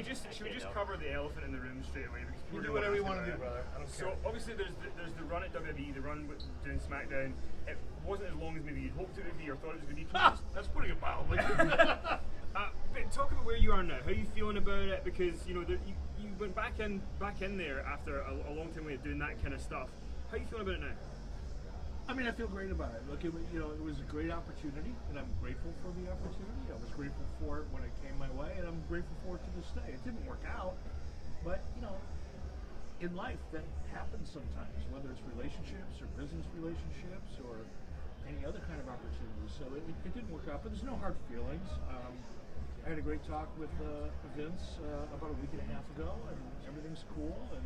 should we just cover the elephant in the room straight away? You do whatever you want to do, brother. I don't care. So obviously there's the run at WWE, the run doing SmackDown. It wasn't as long as maybe you'd hoped it would be or thought it was going to be. That's putting it mildly. But talk about where you are now. How are you feeling about it? Because you went back in there after a long time of doing that kind of stuff. How are you feeling about it now? I mean, I feel great about it. Look, it was a great opportunity, and I'm grateful for the opportunity. I was grateful for it when it came my way, and I'm grateful for it to this day. It didn't work out, but in life that happens sometimes, whether it's relationships or business relationships or any other kind of opportunities. So it didn't work out, but there's no hard feelings. I had a great talk with Vince about a week and a half ago, and everything's cool. And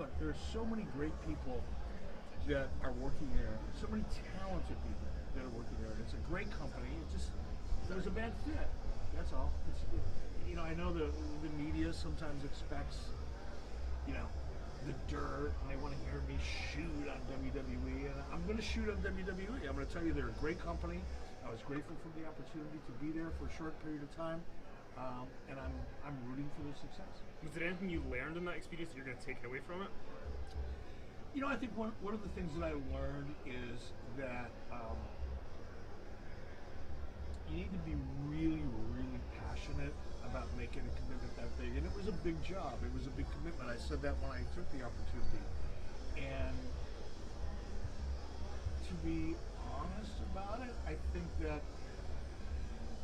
look, there's so many great people that are working there, so many talented people that are working there. It's a great company. It was a bad fit. That's all. I know the media sometimes expects, the dirt, and they want to hear me shoot on WWE, and I'm going to shoot on WWE. I'm going to tell you they're a great company. I was grateful for the opportunity to be there for a short period of time, and I'm rooting for their success. Was there anything you learned in that experience that you're going to take away from it? I think one of the things that I learned is that you need to be really, really passionate about making a commitment that big. And it was a big job. It was a big commitment. I said that when I took the opportunity. And to be honest about it, I think that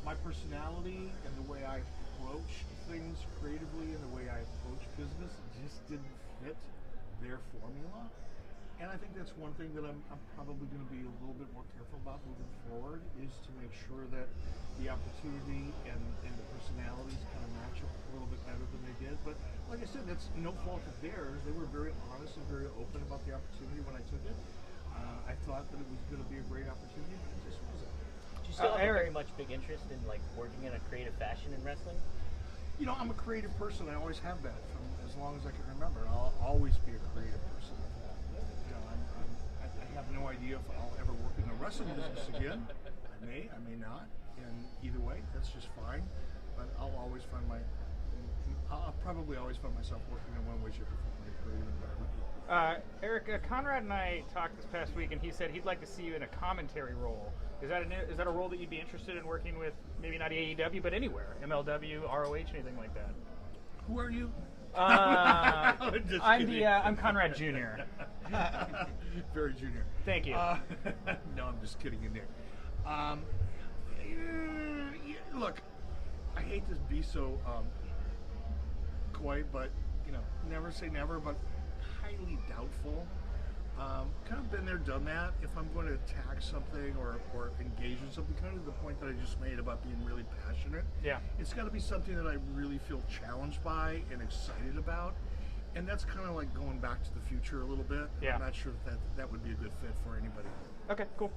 my personality and the way I approach things creatively and the way I approach business just didn't fit their formula. And I think that's one thing that I'm probably going to be a little bit more careful about moving forward, is to make sure that the opportunity and the personalities kind of match up a little bit better than they did. But like I said, that's no fault of theirs. They were very honest and very open about the opportunity when I took it. I thought that it was going to be a great opportunity, but it just wasn't. Do you still have a very much big interest in working in a creative fashion in wrestling? I'm a creative person. I always have been from as long as I can remember. I'll always be a creative person. I have no idea if I'll ever work in the wrestling business again. I may not. And either way, that's just fine. But I'll probably always find myself working in one way, shape, or form in a creative environment. Eric, Conrad and I talked this past week, and he said he'd like to see you in a commentary role. Is that a role that you'd be interested in working with? Maybe not AEW, but anywhere, MLW, ROH, anything like that. Who are you? I'm Conrad Jr. Very junior. Thank you. No, I'm just kidding in there. Look, I hate to be so coy, but never say never, but highly doubtful. Kind of been there, done that. If I'm going to attack something or engage in something, kind of the point that I just made about being really passionate. Yeah. It's got to be something that I really feel challenged by and excited about. And that's kind of like going back to the future a little bit. Yeah. I'm not sure if that would be a good fit for anybody. Okay, cool.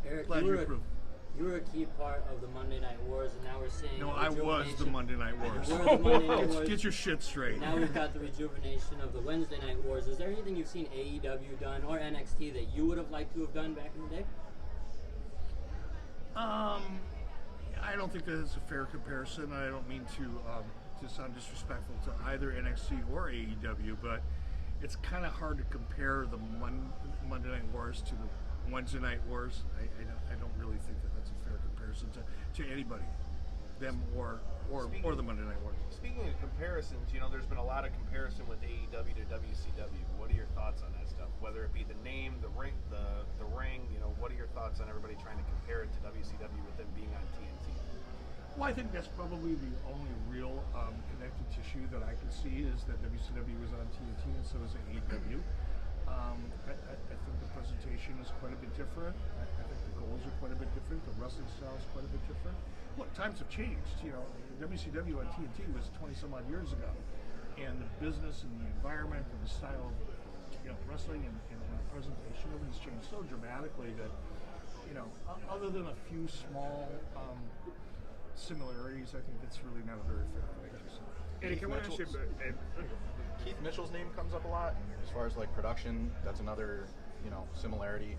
Eric, Glad you approve. You were a key part of the Monday Night Wars, and now we're seeing. No, I was the Monday Night Wars. Get your shit straight. Now we've got the rejuvenation of the Wednesday Night Wars. Is there anything you've seen AEW done or NXT that you would have liked to have done back in the day? I don't think that is a fair comparison. I don't mean to sound disrespectful to either NXT or AEW, but it's kind of hard to compare the Monday Night Wars to the Wednesday Night Wars. I don't really think that that's a fair comparison to anybody, them or the Monday Night Wars. Speaking of comparisons, there's been a lot of comparison with AEW to WCW. What are your thoughts on that stuff? Whether it be the name, the ring, what are your thoughts on everybody trying to compare it to WCW with them being on TNT? Well, I think that's probably the only real connective tissue that I can see is that WCW was on TNT and so is AEW. I think the presentation is quite a bit different. I think the goals are quite a bit different. The wrestling style is quite a bit different. Look, times have changed. WCW on TNT was 20 some odd years ago, and the business and the environment and the style of wrestling and the presentation of it has changed so dramatically that other than a few small similarities, I think that's really not a very fair comparison. Eric, I want to ask you about Keith Mitchell's name comes up a lot as far as production. That's another similarity.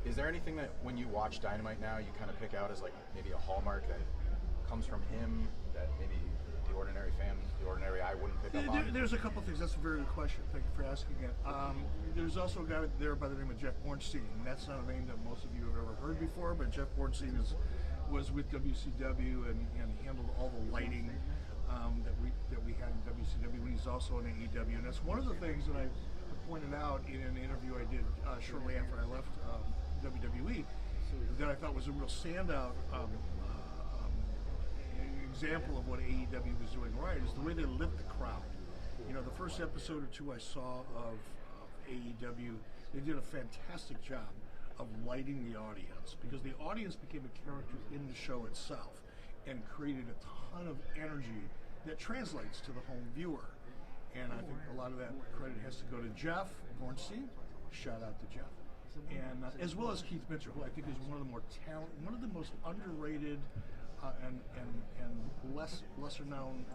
Is there anything that when you watch Dynamite now you kind of pick out as maybe a hallmark that comes from him that maybe the ordinary fan pick up on? There's a couple things. That's a very good question. Thank you for asking it. There's also a guy there by the name of Jeff Bornstein. That's not a name that most of you have ever heard before, but Jeff Bornstein was with WCW and handled all the lighting that we had in WCW when he's also in AEW. And that's one of the things that I pointed out in an interview I did shortly after I left WWE that I thought was a real standout example of what AEW was doing right is the way they lit the crowd. You know, the first episode or two I saw of AEW, they did a fantastic job of lighting the audience because the audience became a character in the show itself and created a ton of energy that translates to the home viewer. And I think a lot of that credit has to go to Jeff Bornstein. Shout out to Jeff. And as well as Keith Mitchell, who I think is one of the more one of the most underrated and lesser known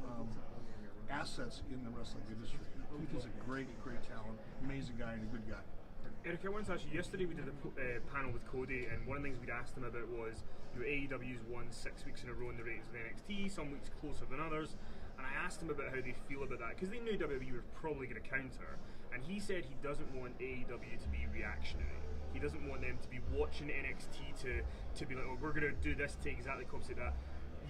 assets in the wrestling industry. Keith is a great talent, amazing guy, and a good guy. Eric, I wanted to ask you, yesterday we did a panel with Cody, and one of the things we'd asked him about was, AEW's won 6 weeks in a row in the ratings with NXT, some weeks closer than others, and I asked him about how they feel about that, because they knew WWE were probably going to counter, and he said he doesn't want AEW to be reactionary. He doesn't want them to be watching NXT to be like, oh, we're going to do this to exactly compensate that.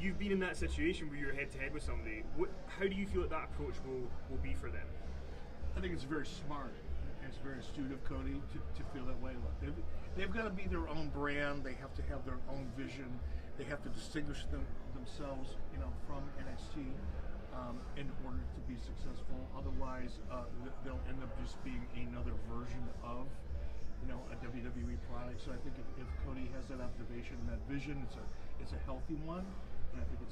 You've been in that situation where you're head-to-head with somebody. How do you feel that approach will be for them? I think it's very smart. It's very astute of Cody to feel that way. Look, they've got to be their own brand. They have to have their own vision. They have to distinguish themselves, from NXT in order to be successful. Otherwise, they'll end up just being another version of, a WWE product. So I think if Cody has that observation and that vision, it's a healthy one. And I think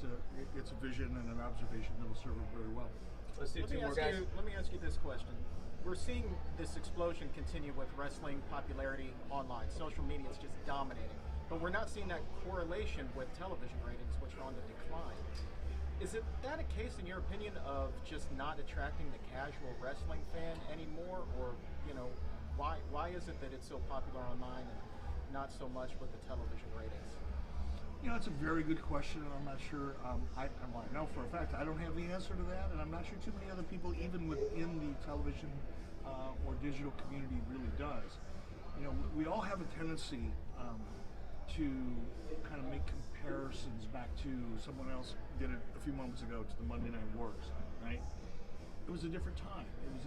it's a vision and an observation that will serve him very well. Let's do two more, guys. Let me ask you this question. We're seeing this explosion continue with wrestling popularity online. Social media is just dominating. But we're not seeing that correlation with television ratings, which are on the decline. Is that a case, in your opinion, of just not attracting the casual wrestling fan anymore? Or, why is it that it's so popular online and not so much with the television ratings? It's a very good question, and I'm not sure. I know for a fact I don't have the answer to that, and I'm not sure too many other people, even within the television or digital community, really does. We all have a tendency to kind of make comparisons back to someone else did it a few moments ago to the Monday Night Wars, right? It was a different time. It was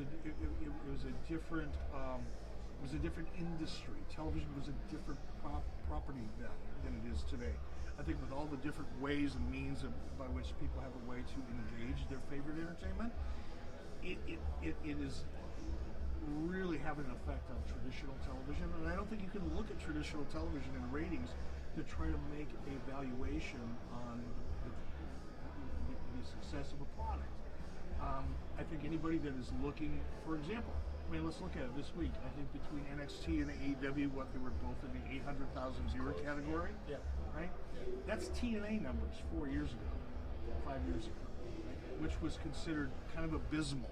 a different industry. Television was a different property then than it is today. I think with all the different ways and means by which people have a way to engage their favorite entertainment, it is really having an effect on traditional television. And I don't think you can look at traditional television and ratings to try to make a valuation on the success of a product. I think anybody that is looking, for example, let's look at it this week. I think between NXT and AEW, they were both in the 800,000 viewer category. Yeah. Right? Yeah. That's TNA numbers 4 years ago, 5 years ago, right? Which was considered kind of abysmal.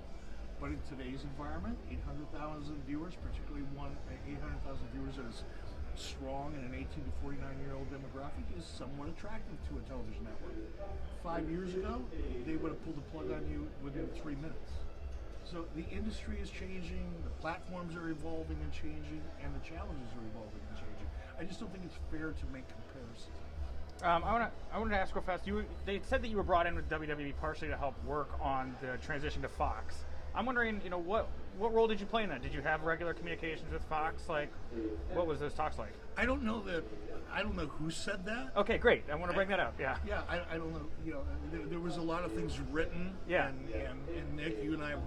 But in today's environment, 800,000 viewers, particularly 800,000 viewers that is strong in an 18 to 49-year-old demographic, is somewhat attractive to a television network. 5 years ago, they would have pulled the plug on you within 3 minutes. So the industry is changing, the platforms are evolving and changing, and the challenges are evolving and changing. I just don't think it's fair to make comparisons. I wanted to ask real fast. They said that you were brought in with WWE partially to help work on the transition to Fox. I'm wondering, what role did you play in that? Did you have regular communications with Fox? Like, what was those talks like? I don't know who said that. Okay, great. I want to bring that up. Yeah. Yeah, I don't know. There was a lot of things written. Yeah. And Nick, you and I,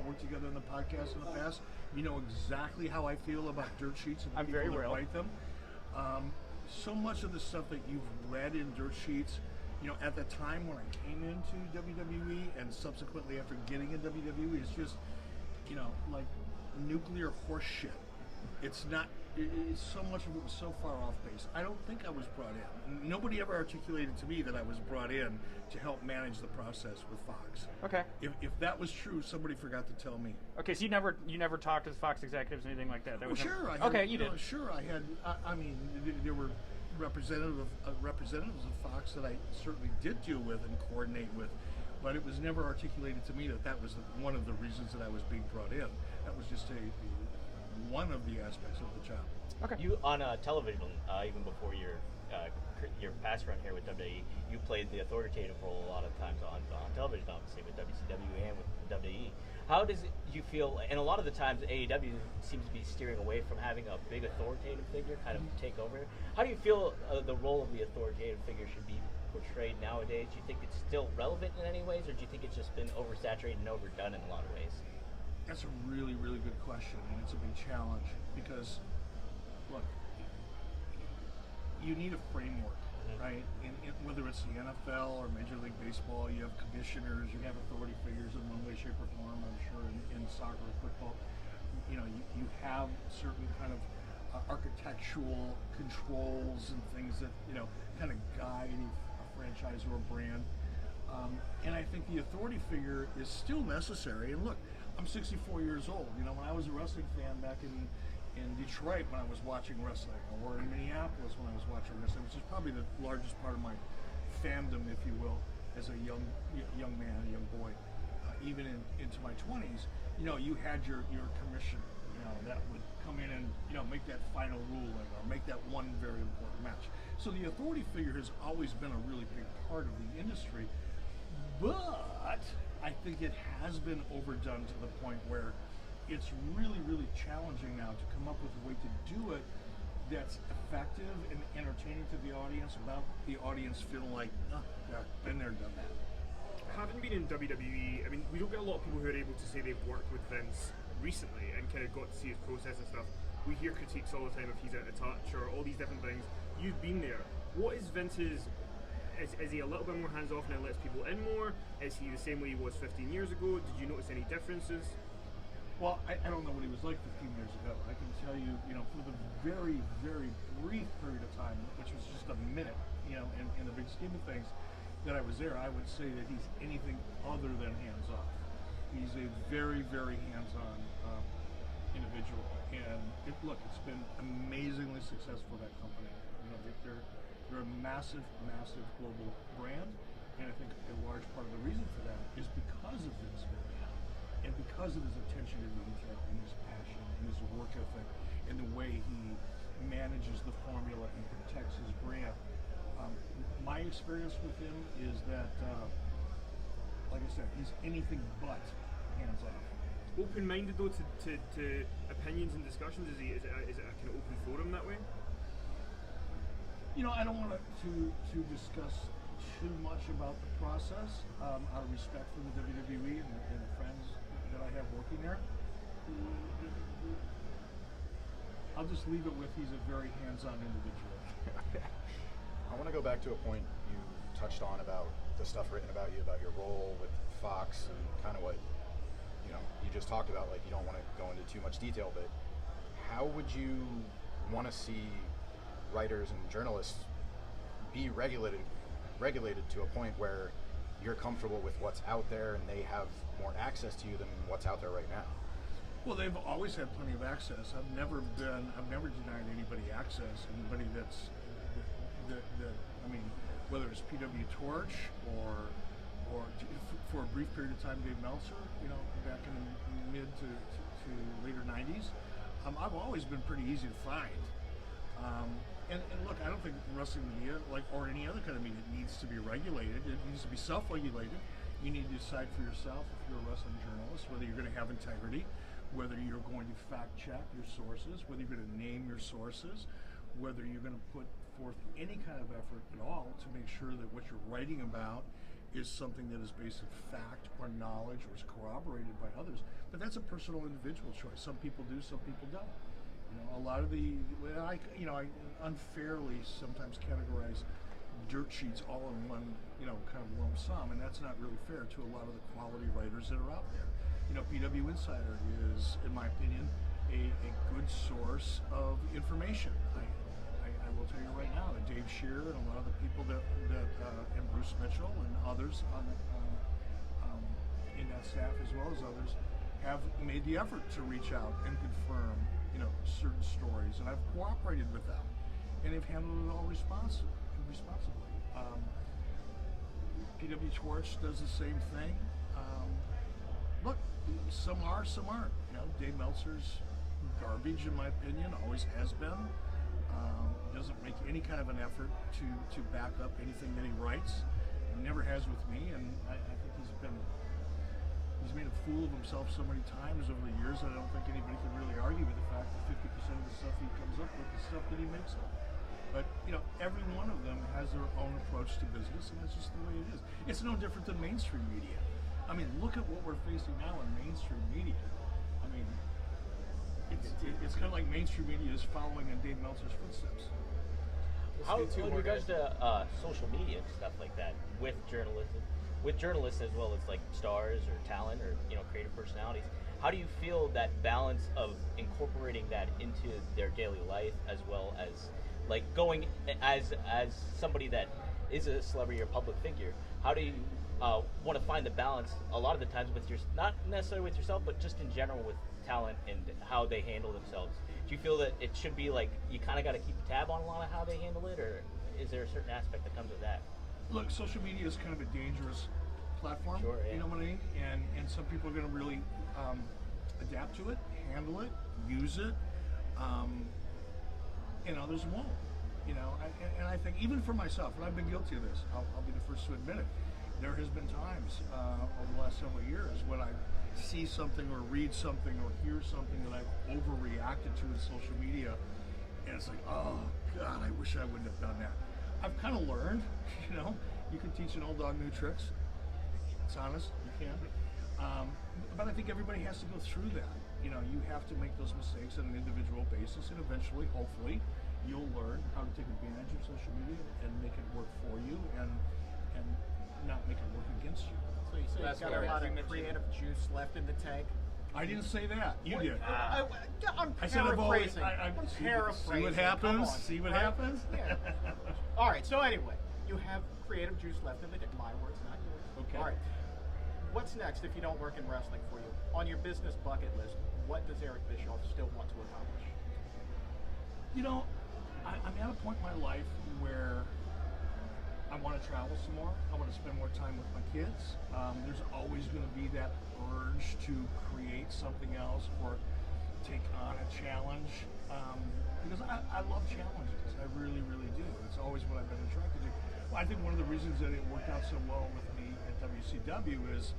worked together on the podcast in the past. You know exactly how I feel about dirt sheets and the people that write them. So much of the stuff that you've read in dirt sheets, at the time when I came into WWE and subsequently after getting in WWE, it's just, like nuclear horse shit. It's not. It's so much of it was so far off base. I don't think I was brought in. Nobody ever articulated to me that I was brought in to help manage the process with Fox. Okay. If that was true, somebody forgot to tell me. Okay, so you never talked to the Fox executives or anything like that? Sure. I had, you did. Sure, I had. There were representatives of Fox that I certainly did deal with and coordinate with. But it was never articulated to me that was one of the reasons that I was being brought in. That was just one of the aspects of the job. Okay. You on television, even before your past run here with WWE, you played the authoritative role a lot of times on television, obviously with WCW and with WWE. How does you feel? And a lot of the times AEW seems to be steering away from having a big authoritative figure kind of take over. How do you feel the role of the authoritative figure should be portrayed nowadays? Do you think it's still relevant in any ways, or do you think it's just been oversaturated and overdone in a lot of ways? That's a really, really good question, and it's a big challenge because, look, you need a framework, right? Whether it's the NFL or Major League Baseball, you have commissioners, you have authority figures in one way, shape, or form. I'm sure in soccer or football, you have certain kind of architectural controls and things that kind of guide a franchise or a brand. And I think the authority figure is still necessary. And look, I'm 64 years old. When I was a wrestling fan back in Detroit when I was watching wrestling, or in Minneapolis when I was watching wrestling, which is probably the largest part of my fandom, if you will, as a young man, a young boy, even into my 20s. You had your commissioner, that would come in and make that final ruling or make that one very important match. So the authority figure has always been a really big part of the industry, but I think it has been overdone to the point where it's really, really challenging now to come up with a way to do it that's effective and entertaining to the audience without the audience feeling like, yeah, been there, done that. Having been in WWE, I mean, we don't get a lot of people who are able to say they've worked with Vince recently and kind of got to see his process and stuff. We hear critiques all the time if he's out of touch or all these different things. You've been there. What is Vince's? Is he a little bit more hands-off now and lets people in more? Is he the same way he was 15 years ago? Did you notice any differences? Well, I don't know what he was like 15 years ago. I can tell you, for the very, very brief period of time, which was just a minute, in the big scheme of things, that I was there, I would say that he's anything other than hands-off. He's a very, very hands-on individual. And it's been amazingly successful, that company. They're a massive, massive global brand. And I think a large part of the reason for that is because of Vince McMahon. And because of his attention to detail and his passion and his work ethic and the way he manages the formula and protects his brand. My experience with him is that, like I said, he's anything but hands-off. Open-minded though to opinions and discussions. Is it a kind of open forum that way? I don't want to discuss too much about the process out of respect for the WWE and the friends that I have working there. I'll just leave it with he's a very hands-on individual. I want to go back to a point you touched on about the stuff written about you, about your role with Fox and kind of what you just talked about. Like, you don't want to go into too much detail, but how would you want to see writers and journalists be regulated to a point where you're comfortable with what's out there and they have more access to you than what's out there right now? Well, they've always had plenty of access. I've never denied anybody access. Anybody that's whether it's PW Torch or for a brief period of time, Dave Meltzer, back in the mid to later 90s, I've always been pretty easy to find. And look, I don't think wrestling media, or any other kind of media, needs to be regulated. It needs to be self-regulated. You need to decide for yourself, if you're a wrestling journalist, whether you're going to have integrity, whether you're going to fact-check your sources, whether you're going to name your sources, whether you're going to put forth any kind of effort at all to make sure that what you're writing about is something that is based on fact or knowledge or is corroborated by others. But that's a personal, individual choice. Some people do, some people don't. A lot of I unfairly sometimes categorize dirt sheets all in one, kind of lump sum, and that's not really fair to a lot of the quality writers that are out there. PW Insider is, in my opinion, a good source of information. I will tell you right now that Dave Shearer and a lot of the people that and Bruce Mitchell and others in that staff, as well as others, have made the effort to reach out and confirm certain stories, and I've cooperated with them, and they've handled it all responsibly. PW Schwartz does the same thing. Look, some are, some aren't. You know, Dave Meltzer's garbage, in my opinion, always has been. Doesn't make any kind of an effort to back up anything that he writes. He never has with me, and I think he's made a fool of himself so many times over the years that I don't think anybody can really argue with the fact that 50% of the stuff he comes up with is stuff that he makes up. But, you know, every one of them has their own approach to business, and that's just the way it is. It's no different than mainstream media. I mean, look at what we're facing now in mainstream media. I mean, it's kind of like mainstream media is following in Dave Meltzer's footsteps. How, in regards to social media and stuff like that, with journalists as well as like stars or talent or creative personalities, how do you feel that balance of incorporating that into their daily life as well as like going as somebody that is a celebrity or public figure? How do you want to find the balance a lot of the times with not necessarily with yourself, but just in general with talent and how they handle themselves? Do you feel that it should be like you kind of got to keep a tab on a lot of how they handle it, or is there a certain aspect that comes with that? Look, social media is kind of a dangerous platform. Sure, yeah. You know what I mean? And some people are going to really adapt to it, handle it, use it, and others won't. You know, and I think even for myself, and I've been guilty of this, I'll be the first to admit it. There has been times over the last several years when I see something or read something or hear something that I've overreacted to in social media, and it's like, oh God, I wish I wouldn't have done that. I've kind of learned, you know, you can teach an old dog new tricks. It's honest, you can. But I think everybody has to go through that. You know, you have to make those mistakes on an individual basis, and eventually, hopefully, you'll learn how to take advantage of social media and make it work for you and not make it work against you. So you say you've got a lot of creative juice left in the tank. I didn't say that. You did. I'm I said I've always. paraphrasing. I'm paraphrasing. See what happens. See what happens. Yeah. All right. So anyway, you have creative juice left in the tank. My words, not yours. Okay. All right. What's next if you don't work in wrestling for you? On your business bucket list, what does Eric Bischoff still want to accomplish? You know, I'm at a point in my life where I want to travel some more. I want to spend more time with my kids. There's always going to be that urge to create something else or take on a challenge because I love challenges. I really, really do. It's always what I've been attracted to. Well, I think one of the reasons that it worked out so well with me at WCW is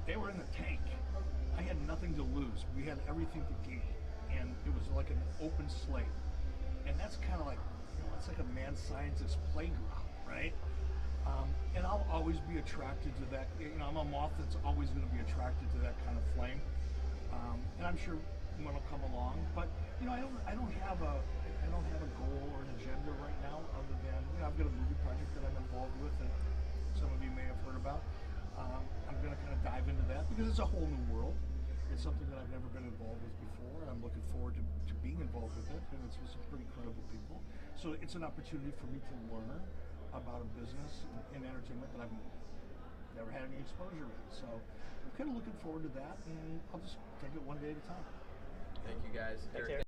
they were in the tank. I had nothing to lose. We had everything to gain, and it was like an open slate. And that's kind of like, it's like a mad scientist playground, right? And I'll always be attracted to that. You know, I'm a moth that's always going to be attracted to that kind of flame. And I'm sure one will come along. But you know, I don't have a goal or an agenda right now, other than I've got a movie project that I'm involved with that some of you may have heard about. I'm going to kind of dive into that because it's a whole new world. It's something that I've never been involved with before, and I'm looking forward to being involved with it. And it's with some pretty credible people. So it's an opportunity for me to learn about a business in entertainment that I've never had any exposure in. So I'm kind of looking forward to that, and I'll just take it one day at a time. Thank you guys. Eric.